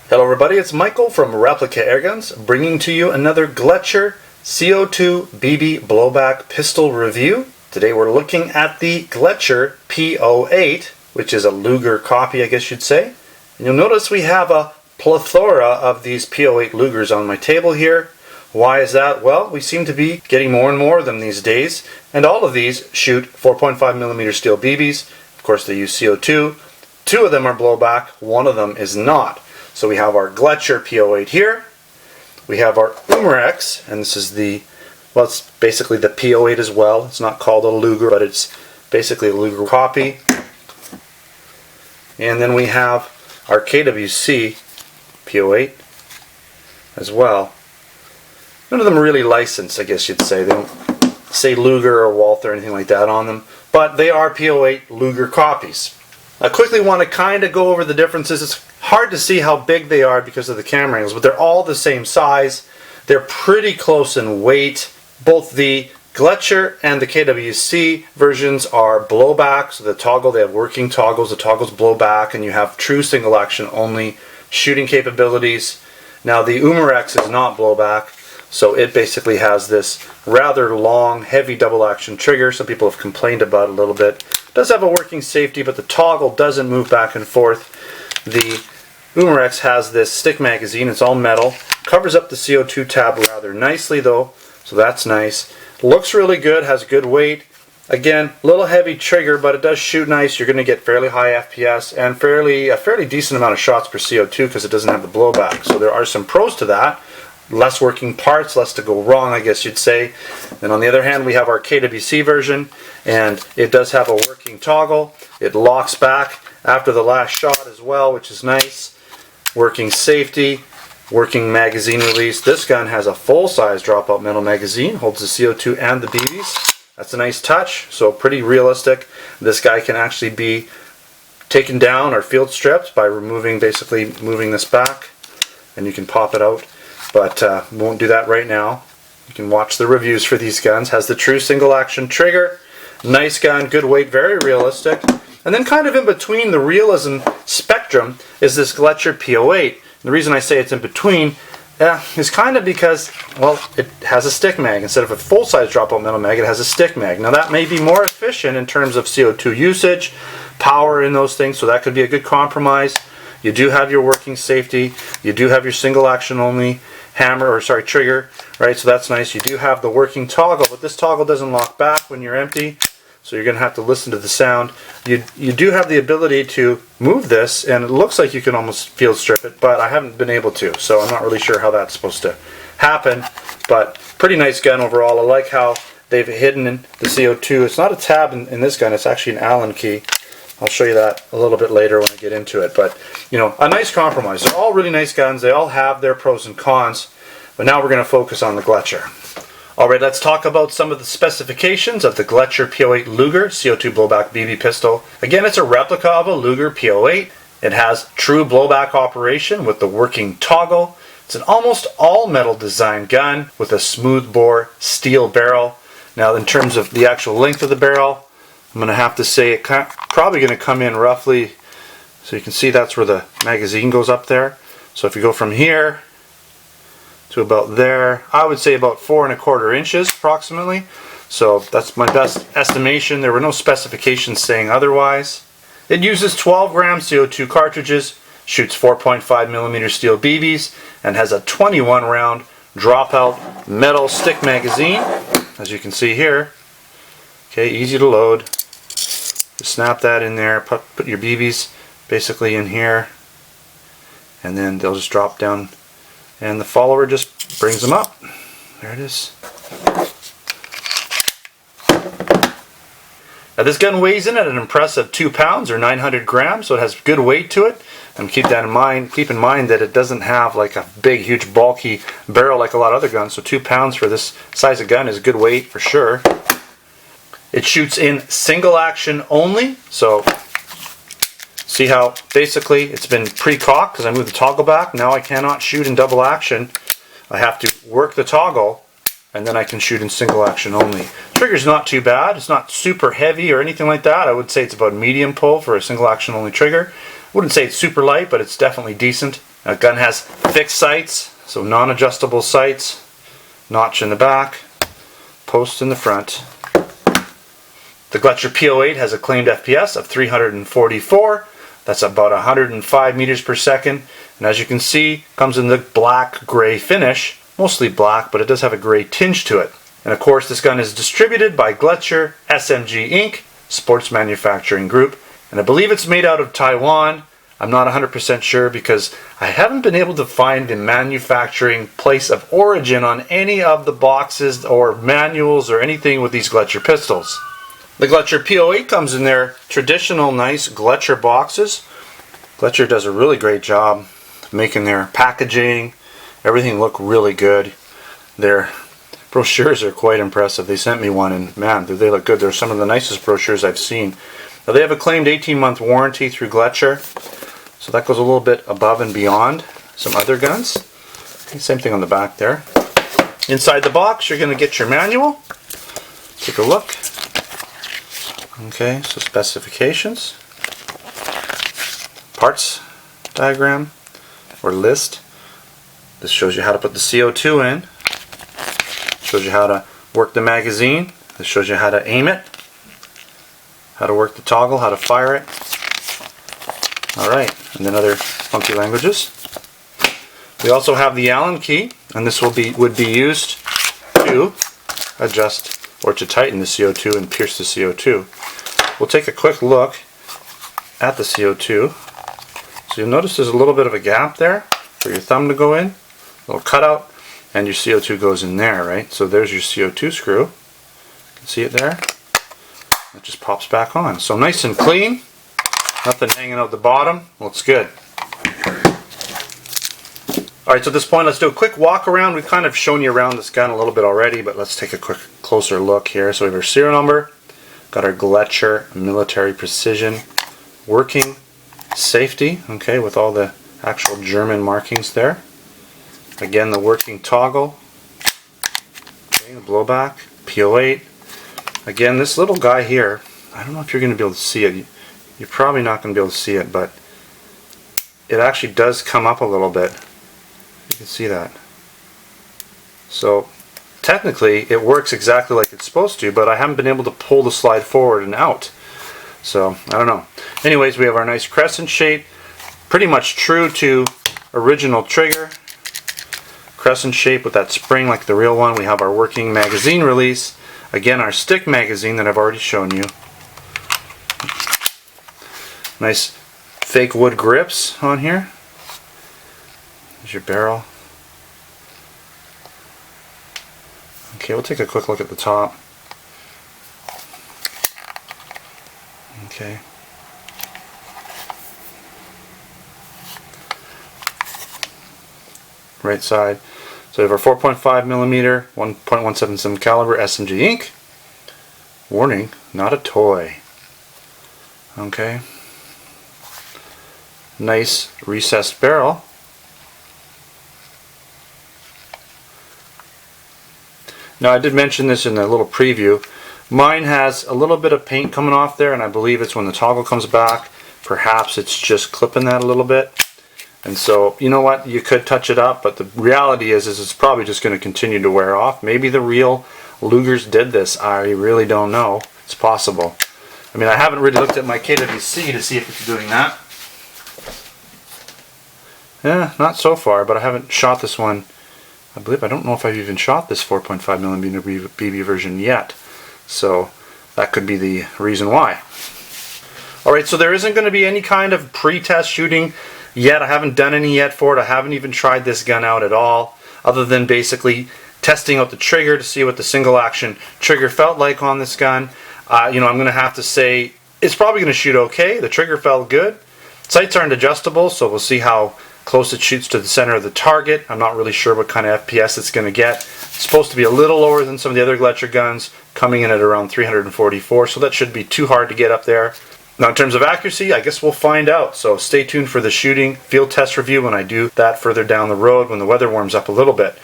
Hello everybody, it's Michael from Replica Airguns, bringing to you another Gletcher CO2 BB blowback pistol review. Today we're looking at the Gletcher P08, which is a Luger copy, I guess you'd say. And you'll notice we have a plethora of these P08 Lugers on my table here. Why is that? Well, we seem to be getting more and more of them these days, and all of these shoot 4.5mm steel BBs. Of course, they use CO2. Two of them are blowback, one of them is not. So we have our Gletcher P08 here. We have our Umarex, and this is the, well, it's basically the P08 as well. It's not called a Luger, but it's basically a Luger copy. And then we have our KWC P08 as well. None of them are really licensed, I guess you'd say. They don't say Luger or Walther or anything like that on them, but they are P08 Luger copies. I quickly want to kind of go over the differences. It's hard to see how big they are because of the camera angles, but they're all the same size. They're pretty close in weight. Both the Gletcher and the KWC versions are blowback, so the toggle, they have working toggles. The toggles blow back, and you have true single action only shooting capabilities. Now the Umarex is not blowback, so it basically has this rather long, heavy double action trigger. Some people have complained about it a little bit. It does have a working safety, but the toggle doesn't move back and forth. The Umarex has this stick magazine. It's all metal. Covers up the CO2 tab rather nicely though, so that's nice. Looks really good, has good weight. Again, a little heavy trigger, but it does shoot nice. You're going to get fairly high FPS and a fairly decent amount of shots per CO2 because it doesn't have the blowback. So there are some pros to that. Less working parts, less to go wrong, I guess you'd say. And on the other hand, we have our KWC version, and it does have a working toggle. It locks back after the last shot as well, which is nice. Working safety, working magazine release. This gun has a full-size dropout metal magazine, holds the CO2 and the BBs. That's a nice touch, so pretty realistic. This guy can actually be taken down or field stripped by basically moving this back, and you can pop it out. But we won't do that right now. You can watch the reviews for these guns. Has the true single action trigger. Nice gun, good weight, very realistic. And then kind of in between the realism spectrum is this Gletcher P08. And the reason I say it's in between is kind of because, well, it has a stick mag. Instead of a full-size dropout metal mag, it has a stick mag. Now that may be more efficient in terms of CO2 usage, power in those things, so that could be a good compromise. You do have your working safety. You do have your single action only trigger, right? So that's nice. You do have the working toggle, but this toggle doesn't lock back when you're empty, so you're going to have to listen to the sound. You do have the ability to move this, and it looks like you can almost field strip it, but I haven't been able to, so I'm not really sure how that's supposed to happen. But pretty nice gun overall. I like how they've hidden in the CO2. It's not a tab in this gun, it's actually an Allen key. I'll show you that a little bit later when I get into it, but you know, a nice compromise. They're all really nice guns. They all have their pros and cons, but now we're going to focus on the Gletcher. Alright, let's talk about some of the specifications of the Gletcher P08 Luger CO2 blowback BB pistol. Again, it's a replica of a Luger P08. It has true blowback operation with the working toggle. It's an almost all metal design gun with a smooth bore steel barrel. Now in terms of the actual length of the barrel, I'm going to have to say it's probably going to come in roughly, so you can see that's where the magazine goes up there. So if you go from here to about there, I would say about 4 1/4 inches approximately. So that's my best estimation. There were no specifications saying otherwise. It uses 12 gram CO2 cartridges, shoots 4.5mm steel BBs, and has a 21 round dropout metal stick magazine, as you can see here. Okay, easy to load. Just snap that in there, put your BBs basically in here, and then they'll just drop down, and the follower just brings them up. There it is. Now this gun weighs in at an impressive 2 pounds or 900 grams, so it has good weight to it. And keep that in mind. Keep in mind that it doesn't have like a big, huge, bulky barrel like a lot of other guns. So 2 pounds for this size of gun is good weight for sure. It shoots in single action only, so see how basically it's been pre-cocked because I moved the toggle back. Now I cannot shoot in double action. I have to work the toggle and then I can shoot in single action only. Trigger's not too bad. It's not super heavy or anything like that. I would say it's about medium pull for a single action only trigger. Wouldn't say it's super light, but it's definitely decent. The gun has fixed sights, so non-adjustable sights, notch in the back, post in the front. The Gletcher P08 has a claimed FPS of 344. That's about 105 meters per second. And as you can see, comes in the black-gray finish. Mostly black, but it does have a gray tinge to it. And of course, this gun is distributed by Gletcher SMG Inc., Sports Manufacturing Group. And I believe it's made out of Taiwan. I'm not 100% sure because I haven't been able to find the manufacturing place of origin on any of the boxes or manuals or anything with these Gletcher pistols. The Gletcher P08 comes in their traditional nice Gletcher boxes. Gletcher does a really great job making their packaging, everything look really good. Their brochures are quite impressive. They sent me one and man, do they look good. They're some of the nicest brochures I've seen. Now they have a claimed 18-month warranty through Gletcher, so that goes a little bit above and beyond some other guns. Okay, same thing on the back there. Inside the box, you're going to get your manual. Take a look. Okay, so specifications, parts diagram or list. This shows you how to put the CO2 in. Shows you how to work the magazine. This shows you how to aim it, how to work the toggle, how to fire it. Alright, and then other funky languages. We also have the Allen key, and this would be used to adjust or to tighten the CO2 and pierce the CO2. We'll take a quick look at the CO2. So you'll notice there's a little bit of a gap there for your thumb to go in, a little cutout, and your CO2 goes in there, right? So there's your CO2 screw. You can see it there. It just pops back on. So nice and clean. Nothing hanging out the bottom. Looks good. Alright, so at this point let's do a quick walk around. We've kind of shown you around this gun a little bit already, but let's take a quick closer look here. So we have our serial number, got our Gletcher military precision working safety, okay, with all the actual German markings there. Again, the working toggle, okay, the blowback, P08. Again, this little guy here, I don't know if you're going to be able to see it. You're probably not going to be able to see it, but it actually does come up a little bit. You can see that. So technically it works exactly like it's supposed to, but I haven't been able to pull the slide forward and out. So I don't know. Anyways, we have our nice crescent shape, pretty much true to original trigger. Crescent shape with that spring like the real one. We have our working magazine release. Again, our stick magazine that I've already shown you. Nice fake wood grips on here. There's your barrel. Okay, we'll take a quick look at the top. Okay. Right side. So we have our 4.5 millimeter, 1.177 caliber SMG Inc. Warning, not a toy. Okay. Nice recessed barrel. Now I did mention this in the little preview. Mine has a little bit of paint coming off there, and I believe it's when the toggle comes back. Perhaps it's just clipping that a little bit. And so, you know what, you could touch it up, but the reality is it's probably just going to continue to wear off. Maybe the real Lugers did this. I really don't know. It's possible. I mean, I haven't really looked at my KWC to see if it's doing that. Yeah, not so far, but I haven't shot this one. I don't know if I've even shot this 4.5mm BB version yet. So that could be the reason why. Alright, so there isn't going to be any kind of pre-test shooting yet. I haven't done any yet for it. I haven't even tried this gun out at all, other than basically testing out the trigger to see what the single action trigger felt like on this gun. You know, I'm going to have to say it's probably going to shoot okay. The trigger felt good. Sights aren't adjustable, so we'll see how close it shoots to the center of the target. I'm not really sure what kind of FPS it's going to get. It's supposed to be a little lower than some of the other Gletcher guns, coming in at around 344, so that shouldn't be too hard to get up there. Now in terms of accuracy, I guess we'll find out, so stay tuned for the shooting field test review when I do that further down the road when the weather warms up a little bit.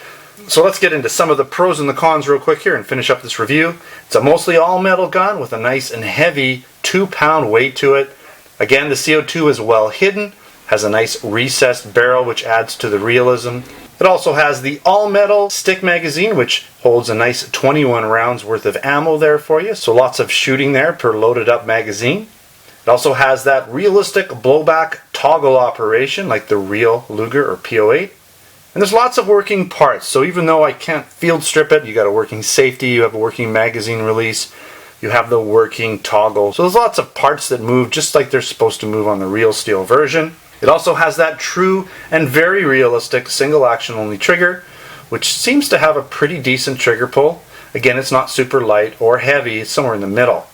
So let's get into some of the pros and the cons real quick here and finish up this review. It's a mostly all metal gun with a nice and heavy 2-pound weight to it. Again, the CO2 is well hidden, has a nice recessed barrel which adds to the realism. It also has the all-metal stick magazine, which holds a nice 21 rounds worth of ammo there for you, so lots of shooting there per loaded up magazine. It also has that realistic blowback toggle operation like the real Luger or P08. And there's lots of working parts, so even though I can't field strip it, you got a working safety, you have a working magazine release, you have the working toggle. So there's lots of parts that move just like they're supposed to move on the real steel version. It also has that true and very realistic single action only trigger, which seems to have a pretty decent trigger pull. Again, it's not super light or heavy, it's somewhere in the middle.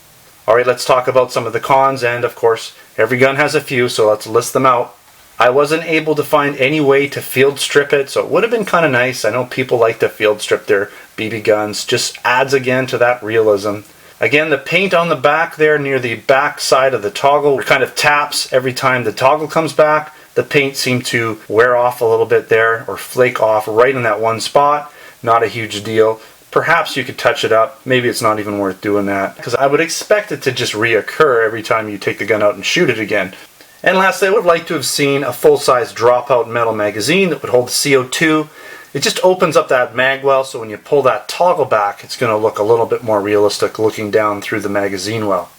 Alright, let's talk about some of the cons, and of course, every gun has a few, so let's list them out. I wasn't able to find any way to field strip it, so it would have been kind of nice. I know people like to field strip their BB guns, just adds again to that realism. Again, the paint on the back there near the back side of the toggle kind of taps every time the toggle comes back. The paint seemed to wear off a little bit there, or flake off right in that one spot. Not a huge deal. Perhaps you could touch it up. Maybe it's not even worth doing that, because I would expect it to just reoccur every time you take the gun out and shoot it again. And lastly, I would have liked to have seen a full-size dropout metal magazine that would hold the CO2. It just opens up that mag well, so when you pull that toggle back, it's going to look a little bit more realistic looking down through the magazine well.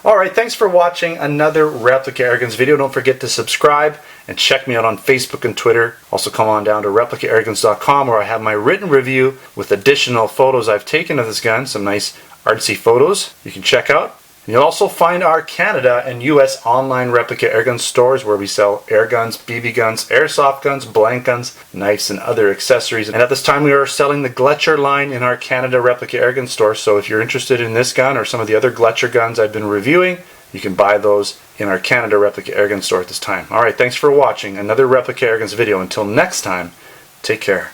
Alright, thanks for watching another Replica Airguns video. Don't forget to subscribe and check me out on Facebook and Twitter. Also come on down to replicairguns.com, where I have my written review with additional photos I've taken of this gun, some nice artsy photos you can check out. And you'll also find our Canada and US online Replica Airgun stores, where we sell air guns, BB guns, airsoft guns, blank guns, knives, and other accessories. And at this time we are selling the Gletcher line in our Canada Replica Airgun store, so if you're interested in this gun or some of the other Gletcher guns I've been reviewing, you can buy those in our Canada Replica Airgun store at this time. Alright, thanks for watching another Replica Airguns video. Until next time, take care.